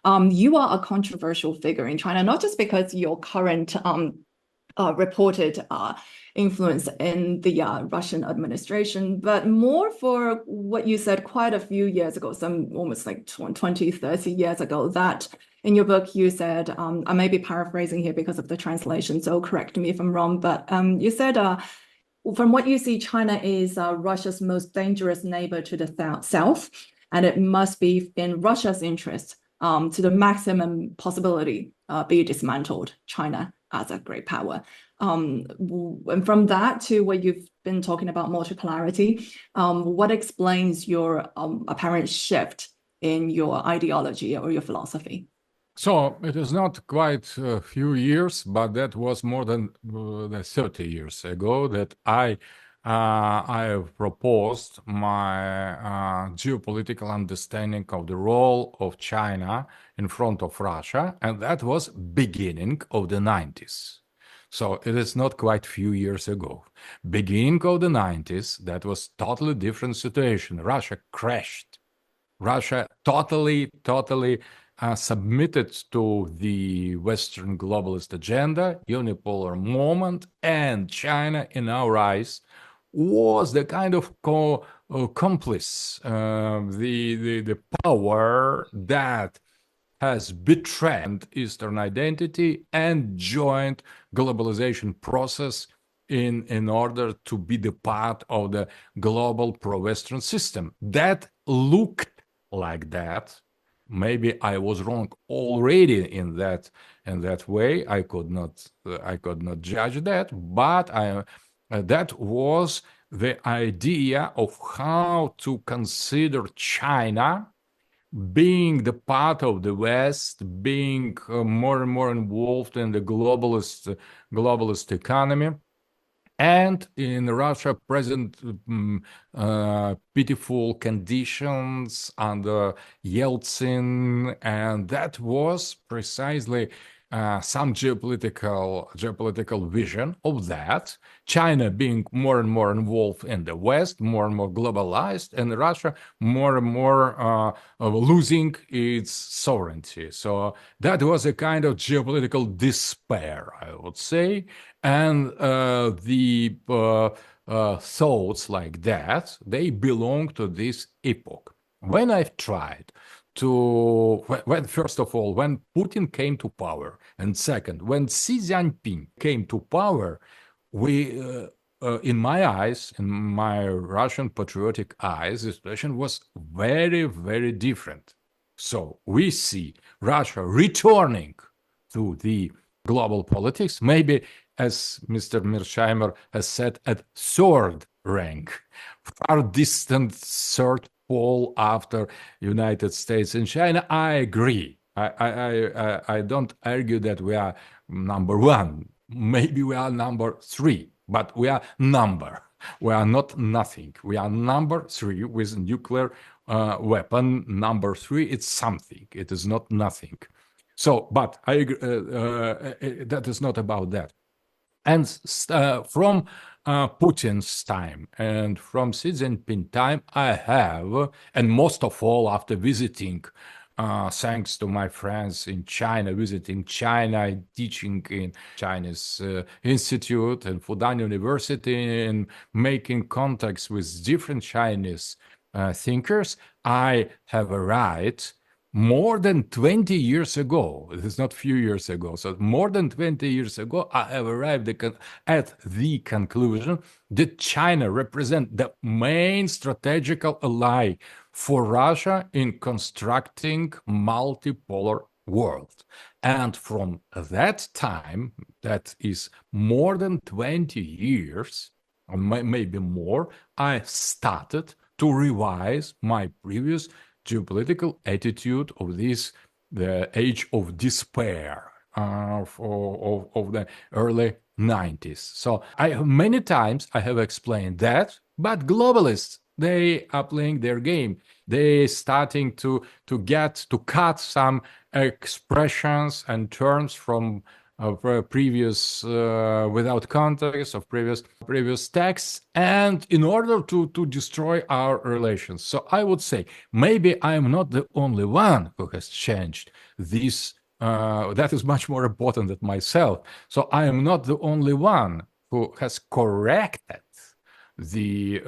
You are a controversial figure in China, not just because your current reported influence in the Russian administration, but more for what you said quite a few years ago, some almost like 20, 30 years ago, that in your book you said, I may be paraphrasing here because of the translation, so correct me if I'm wrong, but you said, from what you see, China is Russia's most dangerous neighbor to the south, and it must be in Russia's interest to the maximum possibility be dismantled, China as a great power. And from that to what you've been talking about multipolarity, what explains your apparent shift in your ideology or your philosophy? So it is not quite a few years, but that was more than 30 years ago that I have proposed my geopolitical understanding of the role of China in front of Russia, and that was beginning of the 90s. So it is not quite few years ago. Beginning of the 90s, that was totally different situation. Russia crashed. Russia totally submitted to the Western globalist agenda, unipolar moment, and China, in our eyes, was the kind of accomplice, the power that has betrayed Eastern identity and joined globalization process in order to be the part of the global pro-Western system. That looked like that. Maybe I was wrong already in that way. I could not judge that, but that was the idea of how to consider China being the part of the West, being more and more involved in the globalist economy. And in Russia, present pitiful conditions under Yeltsin, and that was precisely some geopolitical vision of that. China being more and more involved in the West, more and more globalized, and Russia more and more losing its sovereignty. So that was a kind of geopolitical despair, I would say. And the thoughts like that, they belong to this epoch. When I've tried when first of all, when Putin came to power, and second, when Xi Jinping came to power, we, in my eyes, in my Russian patriotic eyes, the situation was very, very different. So we see Russia returning to the global politics, maybe as Mr. Mearsheimer has said, at third rank, far distant third pole after United States and China. I agree. I don't argue that we are number one. Maybe we are number three, but we are number. We are not nothing. We are number three with nuclear weapon. Number three, it's something. It is not nothing. So, but I agree, that is not about that. And from Putin's time and from Xi Jinping time, I have, and most of all after visiting, thanks to my friends in China, visiting China, teaching in Chinese Institute and Fudan University, and making contacts with different Chinese thinkers, I have a right more than 20 years ago, it is not few years ago, so more than 20 years ago, I have arrived at the conclusion that China represents the main strategical ally for Russia in constructing multipolar world. And from that time, that is more than 20 years, or maybe more, I started to revise my previous geopolitical attitude of the age of despair of the early 90s. So many times I have explained that, but globalists, they are playing their game. They starting to cut some expressions and terms from previous without context of previous texts, and in order to destroy our relations. So I would say maybe I am not the only one who has changed this. That is much more important than myself. So I am not the only one who has corrected the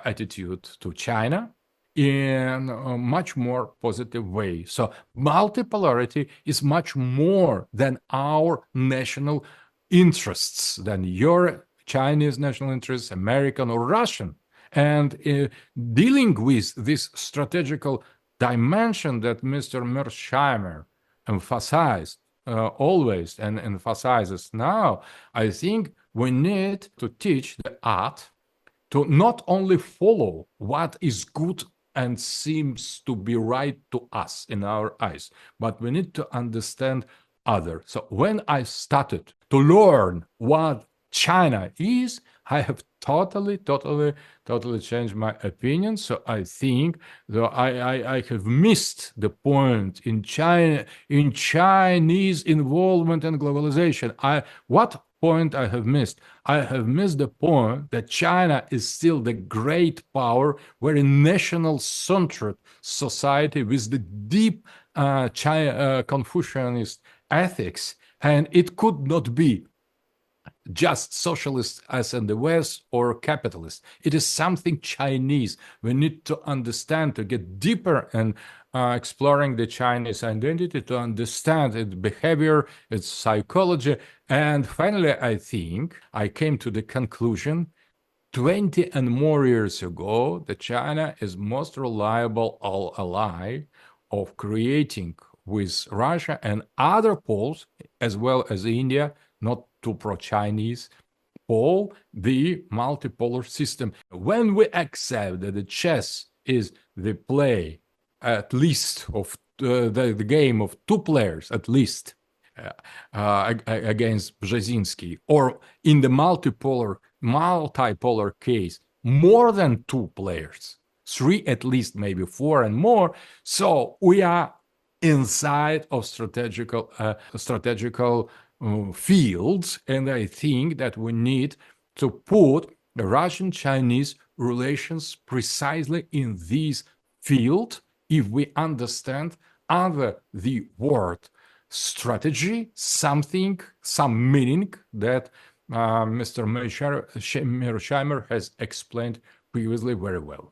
attitude to China in a much more positive way. So multipolarity is much more than our national interests, than your Chinese national interests, American or Russian. And dealing with this strategical dimension that Mr. Mearsheimer emphasized always and emphasizes now, I think we need to teach the art to not only follow what is good and seems to be right to us in our eyes, but we need to understand others. So when I started to learn what China is, I have totally changed my opinion. So I think that I have missed the point in China, in Chinese involvement in globalization. What point I have missed? I have missed the point that China is still the great power, very national-centered society with the deep Confucianist ethics, and it could not be just socialist as in the West or capitalist. It is something Chinese. We need to understand, to get deeper and exploring the Chinese identity, to understand its behavior, its psychology. And finally, I think I came to the conclusion 20 and more years ago that China is most reliable ally of creating with Russia and other poles, as well as India, not too pro-Chinese, pole, the multipolar system. When we accept that the chess is the play, at least of the game of two players, at least, against Brzezinski, or in the multipolar case, more than two players, three at least, maybe four and more. So we are inside of strategical fields, and I think that we need to put the Russian-Chinese relations precisely in this field if we understand under the word strategy some meaning that Mr. Mearsheimer has explained previously very well.